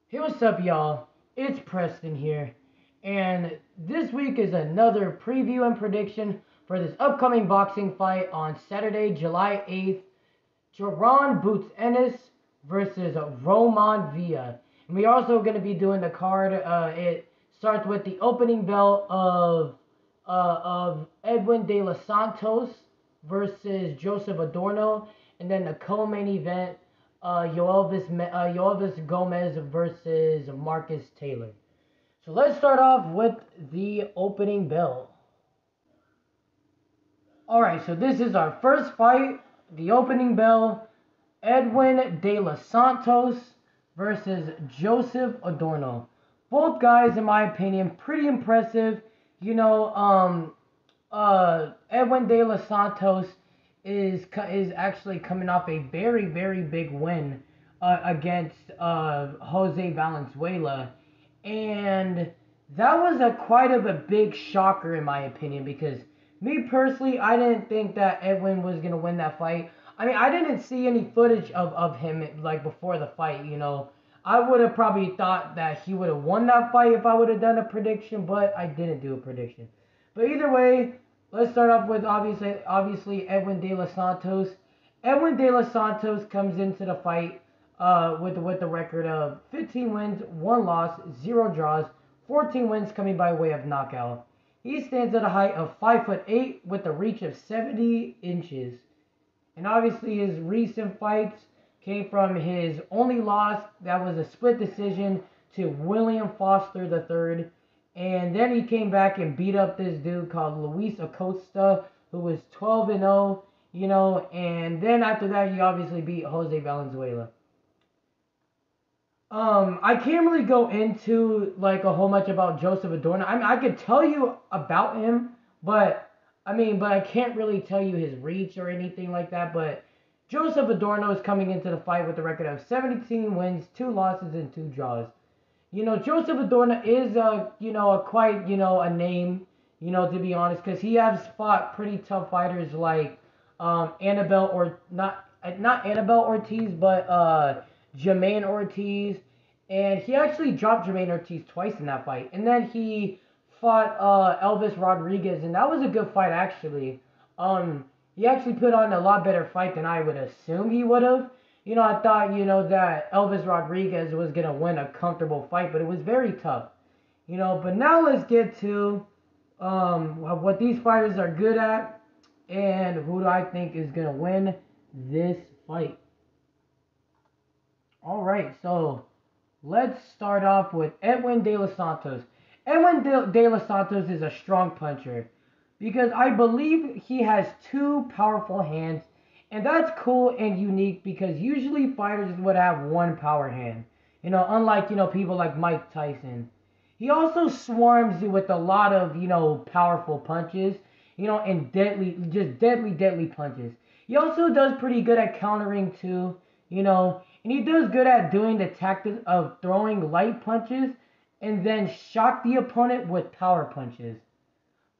Hey, what's up, y'all? It's Preston here, and this week is another preview and prediction for this upcoming boxing fight on Saturday, July 8th. Jaron boots Ennis versus Roman Villa. And we're also going to be doing the card. It starts with the opening bell of Edwin De Los Santos versus Joseph Adorno, and then the co-main event, Yoelvis Gomez versus Marcus Taylor. So let's start off with the opening bell. All right, so this is our first fight. The opening bell: Edwin De Los Santos versus Joseph Adorno. Both guys, in my opinion, pretty impressive. Edwin De Los Santos is actually coming off a very big win against Jose Valenzuela, and that was a quite of a big shocker in my opinion, because me personally, I didn't think that Edwin was gonna win that fight. I mean, I didn't see any footage of him like before the fight. I would have probably thought that he would have won that fight if I would have done a prediction, but I didn't do a prediction. But either way, let's start off with obviously Edwin De Los Santos. Edwin De Los Santos comes into the fight with the record of 15 wins, 1 loss, 0 draws, 14 wins coming by way of knockout. He stands at a height of 5'8" with a reach of 70 inches. And obviously his recent fights came from his only loss, that was a split decision to William Foster III. And then he came back and beat up this dude called Luis Acosta, who was 12-0, and then after that he obviously beat Jose Valenzuela. I can't really go into like a whole much about Joseph Adorno. I mean, I could tell you about him, but I can't really tell you his reach or anything like that. But Joseph Adorno is coming into the fight with a record of 17 wins, 2 losses, and 2 draws. Joseph Adorno is a name, to be honest, because he has fought pretty tough fighters like Annabelle, or not Annabelle Ortiz, but Jermaine Ortiz, and he actually dropped Jermaine Ortiz twice in that fight. And then he fought Elvis Rodriguez, and that was a good fight actually. He actually put on a lot better fight than I would assume he would have. I thought, that Elvis Rodriguez was going to win a comfortable fight, but it was very tough. But now let's get to what these fighters are good at and who do I think is going to win this fight. All right, so let's start off with Edwin De Los Santos. Edwin De Los Santos is a strong puncher because I believe he has 2 powerful hands, and that's cool and unique because usually fighters would have 1 power hand. Unlike, people like Mike Tyson. He also swarms you with a lot of, powerful punches, and deadly punches. He also does pretty good at countering too, and he does good at doing the tactics of throwing light punches and then shock the opponent with power punches.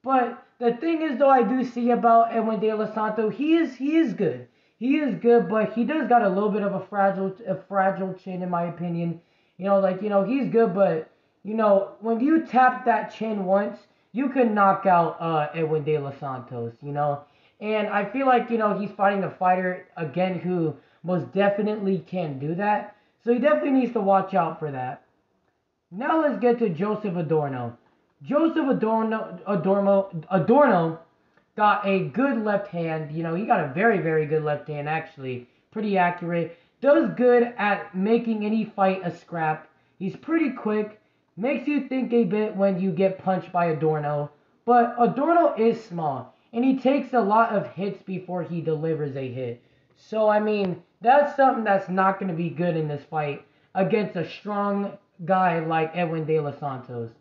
But the thing is, though, I do see about Edwin De Los Santos, he is good. He is good, but he does got a little bit of a fragile chin, in my opinion. He's good, but when you tap that chin once, you can knock out Edwin De Los Santos. And I feel like he's fighting a fighter again who most definitely can do that. So he definitely needs to watch out for that. Now let's get to Joseph Adorno. Joseph Adorno got a good left hand. He got a very good left hand, actually. Pretty accurate. Does good at making any fight a scrap. He's pretty quick. Makes you think a bit when you get punched by Adorno. But Adorno is small, and he takes a lot of hits before he delivers a hit. So, that's something that's not going to be good in this fight against a strong guy like Edwin De Los Santos.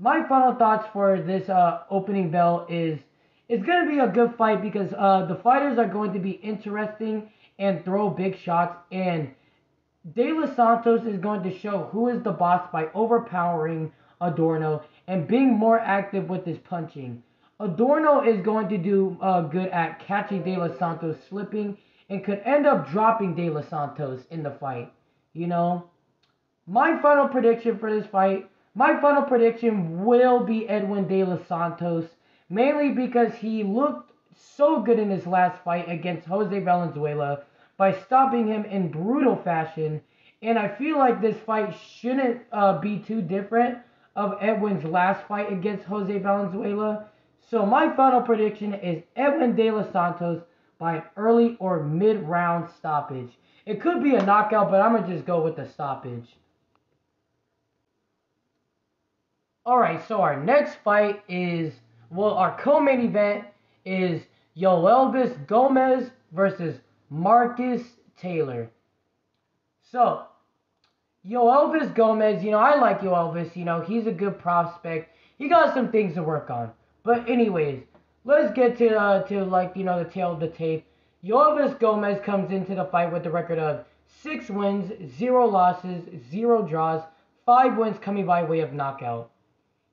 My final thoughts for this opening bell is it's going to be a good fight because the fighters are going to be interesting and throw big shots, and De Los Santos is going to show who is the boss by overpowering Adorno and being more active with his punching. Adorno is going to do good at catching De Los Santos slipping and could end up dropping De Los Santos in the fight. My final prediction for this fight, my final prediction will be Edwin De Los Santos, mainly because he looked so good in his last fight against Jose Valenzuela by stopping him in brutal fashion. And I feel like this fight shouldn't be too different of Edwin's last fight against Jose Valenzuela. So my final prediction is Edwin De Los Santos by an early or mid-round stoppage. It could be a knockout, but I'm going to just go with the stoppage. Alright, so our next fight is, well, our co-main event is Yoelvis Gomez versus Marcus Taylor. So, Yoelvis Gomez, I like Yoelvis, he's a good prospect. He got some things to work on. But anyways, let's get to the tail of the tape. Yoelvis Gomez comes into the fight with the record of 6 wins, 0 losses, 0 draws, 5 wins coming by way of knockout.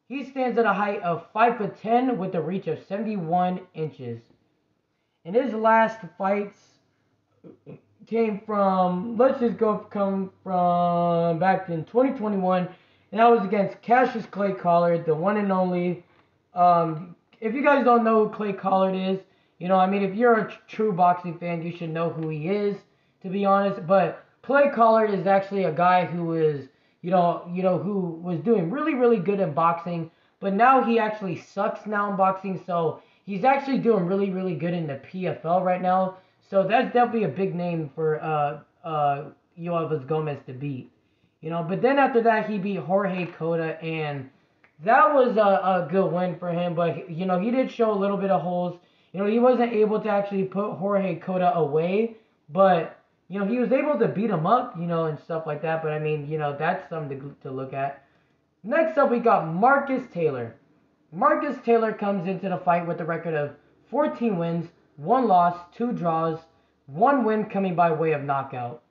He stands at a height of 5'10" with a reach of 71 inches. And his last fights come from back in 2021, and that was against Cassius Clay Collard, the one and only. If you guys don't know who Clay Collard is, if you're a true boxing fan, you should know who he is, to be honest. But Clay Collard is actually a guy who is, who was doing really, really good in boxing, but now he actually sucks now in boxing, so he's actually doing really, really good in the PFL right now. So that's definitely a big name for Yoelvis Gomez to beat. But then after that, he beat Jorge Cota, and that was a good win for him. But, he did show a little bit of holes. He wasn't able to actually put Jorge Cota away, but he was able to beat him up, and stuff like that. But, that's something to look at. Next up, we got Marcus Taylor. Marcus Taylor comes into the fight with a record of 14 wins, 1 loss, 2 draws, 1 win coming by way of knockout.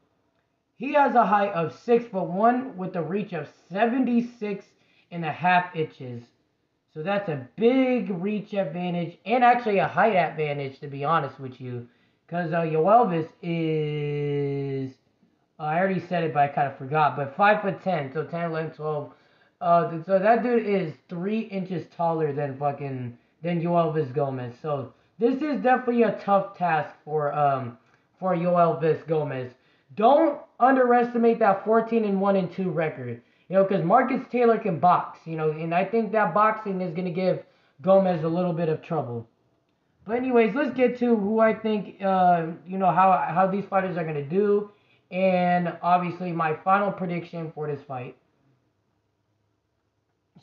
He has a height of 6'1" with a reach of 76.5 inches. So that's a big reach advantage and actually a height advantage, to be honest with you. Because Yoelvis is, I already said it, but I kind of forgot, but 5'10", so 10, 11, 12. So that dude is 3 inches taller than Yoelvis Gomez. So this is definitely a tough task for Yoelvis Gomez. Don't underestimate that 14-1-2 record. Because Marcus Taylor can box, and I think that boxing is going to give Gomez a little bit of trouble. But anyways, let's get to who I think, how these fighters are going to do, and obviously my final prediction for this fight.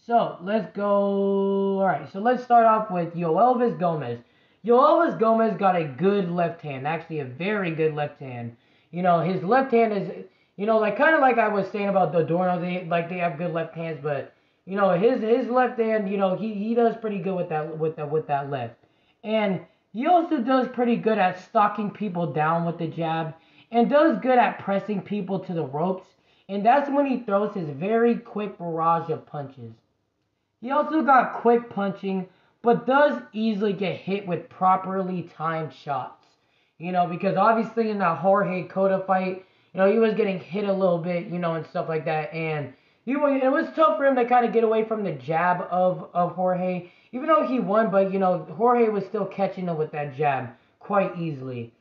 So, let's go. Alright, so let's start off with Yoelvis Gomez. Yoelvis Gomez got a good left hand, actually a very good left hand. His left hand is, kind of like I was saying about Adorno, they have good left hands, but, his left hand, he does pretty good with that left. And he also does pretty good at stalking people down with the jab, and does good at pressing people to the ropes, and that's when he throws his very quick barrage of punches. He also got quick punching, but does easily get hit with properly timed shots. Because obviously in that Jorge Cota fight, he was getting hit a little bit, and stuff like that. And it was tough for him to kind of get away from the jab of Jorge. Even though he won, but, Jorge was still catching him with that jab quite easily.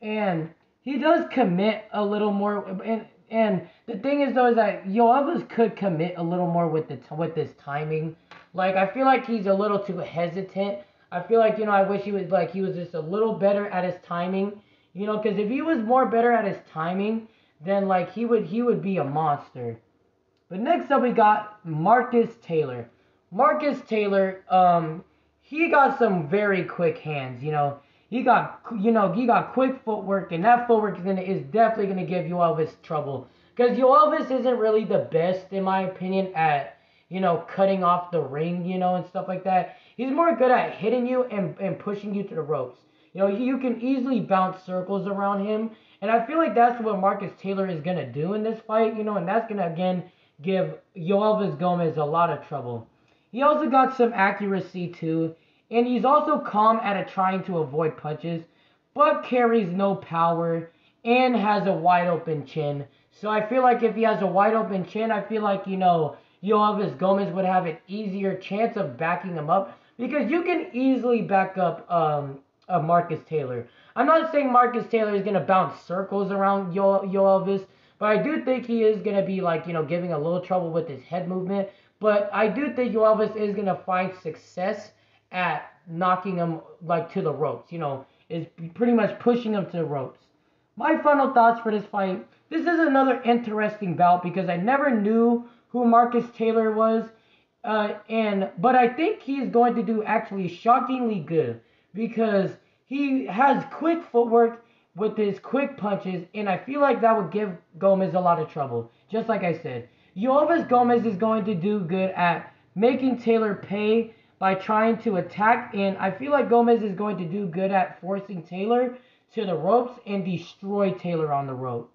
And he does commit a little more. And the thing is, though, is that Yoelvis could commit a little more with this timing. I feel like he's a little too hesitant. I feel like, I wish he was just a little better at his timing. Because if he was more better at his timing, then, he would be a monster. But next up, we got Marcus Taylor. Marcus Taylor, he got some very quick hands, He got quick footwork, and that footwork is definitely going to give Yoelvis trouble. Because Yoelvis isn't really the best, in my opinion, at, cutting off the ring, and stuff like that. He's more good at hitting you and pushing you to the ropes. You can easily bounce circles around him. And I feel like that's what Marcus Taylor is going to do in this fight, and that's going to, again, give Yoelvis Gomez a lot of trouble. He also got some accuracy, too. And he's also calm at trying to avoid punches, but carries no power and has a wide open chin. So I feel like if he has a wide open chin, I feel like, Yoelvis Gomez would have an easier chance of backing him up because you can easily back up Marcus Taylor. I'm not saying Marcus Taylor is going to bounce circles around Yoelvis, but I do think he is going to be like, giving a little trouble with his head movement. But I do think Yoelvis is going to find success at knocking him like to the ropes, is pretty much pushing him to the ropes. My final thoughts for this fight. This is another interesting bout because I never knew who Marcus Taylor was, but I think he's going to do actually shockingly good because he has quick footwork with his quick punches, and I feel like that would give Gomez a lot of trouble. Just like I said, Yoelvis Gomez is going to do good at making Taylor pay by trying to attack, and I feel like Gomez is going to do good at forcing Taylor to the ropes and destroy Taylor on the ropes.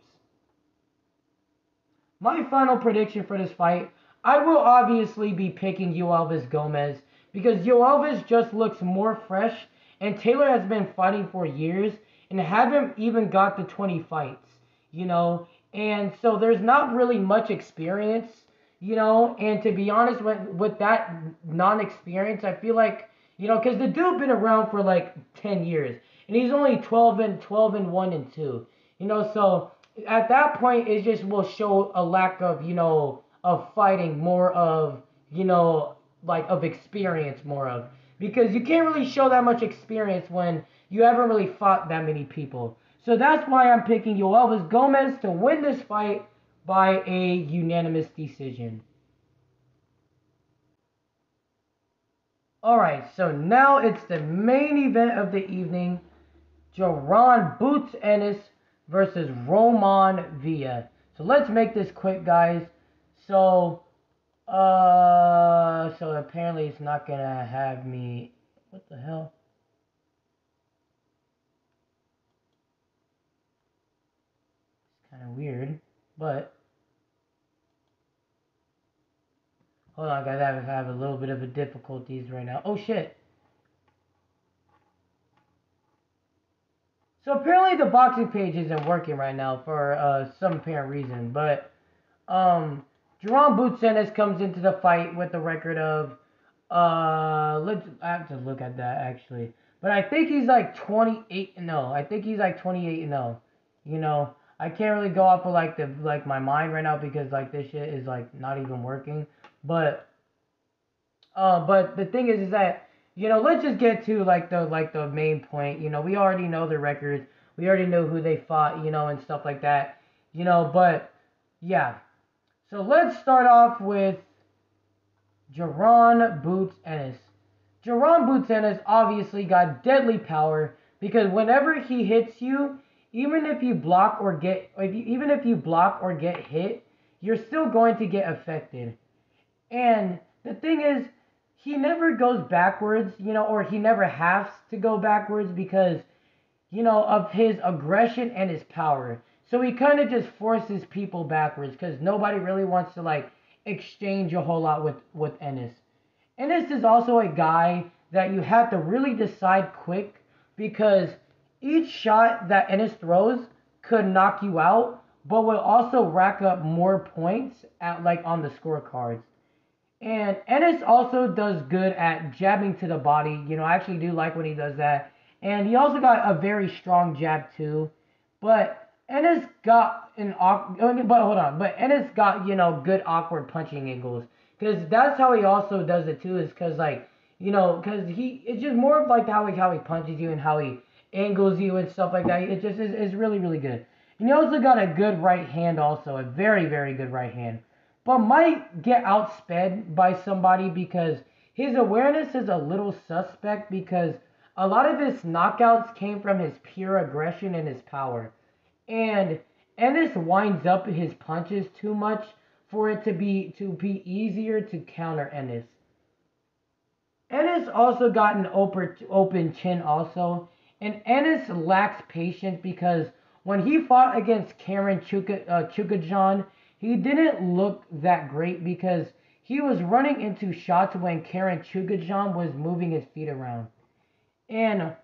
My final prediction for this fight, I will obviously be picking Yoelvis Gomez because Yoelvis just looks more fresh and Taylor has been fighting for years and haven't even got to 20 fights, and so there's not really much experience, and to be honest, with that non-experience, I feel like, because the dude been around for like 10 years and he's only 12 and 1 and 2, so at that point it just will show a lack of, of fighting, more of, like of experience, more of, because you can't really show that much experience when you haven't really fought that many people. So that's why I'm picking Yoelvis Gomez to win this fight by a unanimous decision. Alright, so now it's the main event of the evening. Jaron Boots Ennis versus Roiman Villa. So let's make this quick, guys. So apparently it's not gonna have me. What the hell? It's kind of weird, but hold on, guys. I have a little bit of a difficulties right now. Oh shit! So apparently the boxing page isn't working right now for some apparent reason, but Jaron Boots Ennis comes into the fight with a record of I have to look at that actually. But I think he's like 28-0. I think he's like 28-0. I can't really go off of like my mind right now because like this shit is like not even working. But the thing is that let's just get to like the main point. We already know the records. We already know who they fought, and stuff like that. But yeah. So let's start off with Jaron Boots Ennis. Jaron Boots Ennis obviously got deadly power because whenever he hits you, even if you block or get hit, you're still going to get affected. And the thing is, he never goes backwards, or he never has to go backwards because, of his aggression and his power. So he kind of just forces people backwards because nobody really wants to like exchange a whole lot with Ennis. Ennis is also a guy that you have to really decide quick because each shot that Ennis throws could knock you out, but will also rack up more points at like on the scorecards. And Ennis also does good at jabbing to the body. I actually do like when he does that. And he also got a very strong jab too. But Ennis got But Ennis got good awkward punching angles because that's how he also does it too. Is because because it's just more of like how he punches you and how he angles you and stuff like that. It just is really really good. And he also got a good right hand, also a very very good right hand, but might get outsped by somebody because his awareness is a little suspect because a lot of his knockouts came from his pure aggression and his power. And Ennis winds up his punches too much for it to be easier to counter Ennis. Ennis also got an open chin also, and Ennis lacks patience because when he fought against Karen Chukajan, he didn't look that great because he was running into shots when Karen Chukajan was moving his feet around. And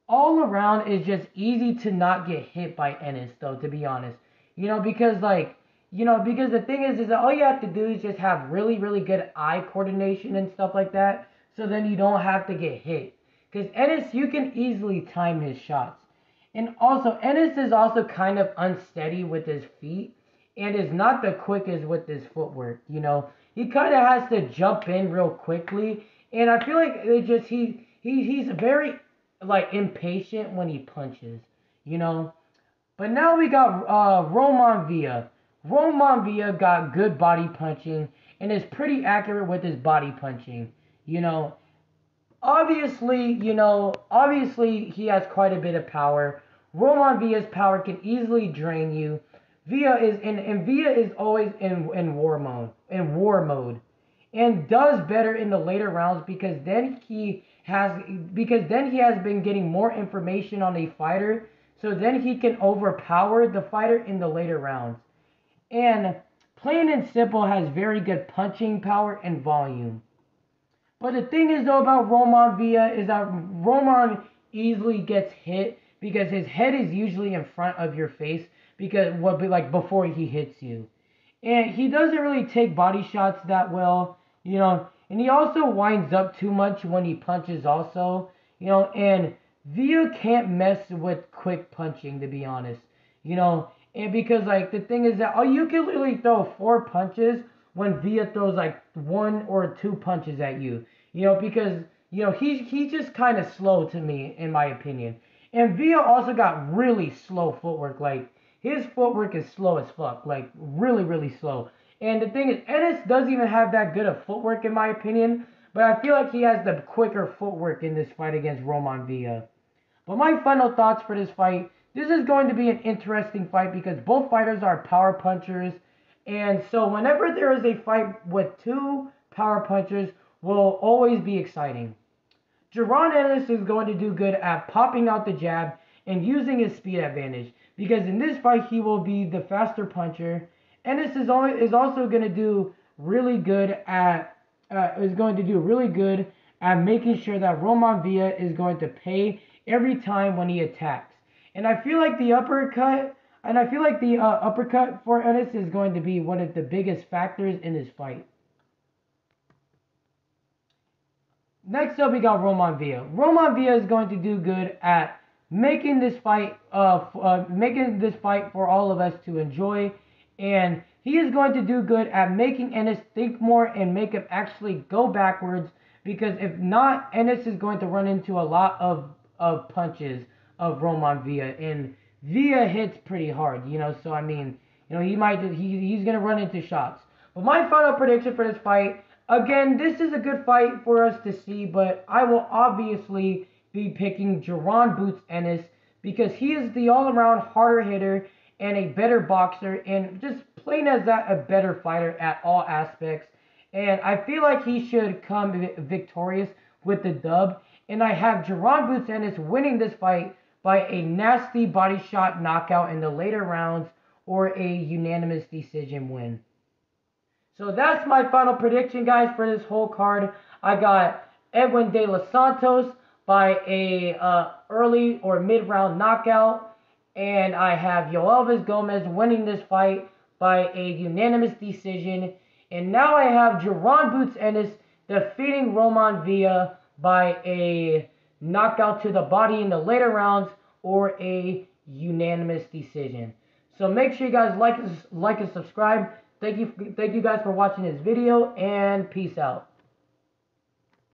all around is just easy to not get hit by Ennis, though, to be honest. because because the thing is that all you have to do is just have really, really good eye coordination and stuff like that, so then you don't have to get hit. Because Ennis, you can easily time his shots. And also, Ennis is also kind of unsteady with his feet and is not the quickest with his footwork. He kind of has to jump in real quickly, and I feel like he's very like impatient when he punches. You know, but now we got Roman Villa. Roman Villa got good body punching and is pretty accurate with his body punching. You know, obviously he has quite a bit of power. Roman Villa's power can easily drain you. Villa is always in war mode, and does better in the later rounds because then he has been getting more information on a fighter, so then he can overpower the fighter in the later rounds. And plain and simple has very good punching power and volume. But the thing is though about Roman Villa is that Roman easily gets hit because his head is usually in front of your face because what be like before he hits you. And he doesn't really take body shots that well, and he also winds up too much when he punches also, and Villa can't mess with quick punching to be honest. And because like the thing is that you can literally throw four punches when Villa throws like one or two punches at you. Because he's just kind of slow to me in my opinion. And Villa also got really slow footwork. Like his footwork is slow as fuck, like really really slow. And the thing is, Ennis doesn't even have that good of footwork in my opinion. But I feel like he has the quicker footwork in this fight against Roman Villa. But my final thoughts for this fight, this is going to be an interesting fight because both fighters are power punchers. And so whenever there is a fight with two power punchers, will always be exciting. Jaron Ennis is going to do good at popping out the jab and using his speed advantage because in this fight he will be the faster puncher. Ennis is also going to do really good at making sure that Roman Villa is going to pay every time when he attacks. And I feel like the uppercut for Ennis is going to be one of the biggest factors in this fight. Next up, we got Roman Villa. Roman Villa is going to do good at making this fight for all of us to enjoy, and he is going to do good at making Ennis think more and make him actually go backwards. Because if not, Ennis is going to run into a lot of punches of Roman Villa, and Villa hits pretty hard, So I mean, he's gonna run into shots. But my final prediction for this fight. Again, this is a good fight for us to see, but I will obviously be picking Jaron Boots Ennis because he is the all-around harder hitter and a better boxer and just plain as that, a better fighter at all aspects. And I feel like he should come victorious with the dub. And I have Jaron Boots Ennis winning this fight by a nasty body shot knockout in the later rounds or a unanimous decision win. So that's my final prediction, guys, for this whole card. I got Edwin De Los Santos by a early or mid-round knockout. And I have Yoelvis Gomez winning this fight by a unanimous decision. And now I have Jaron Boots Ennis defeating Roman Villa by a knockout to the body in the later rounds or a unanimous decision. So make sure you guys like and subscribe. Thank you guys for watching this video, and peace out.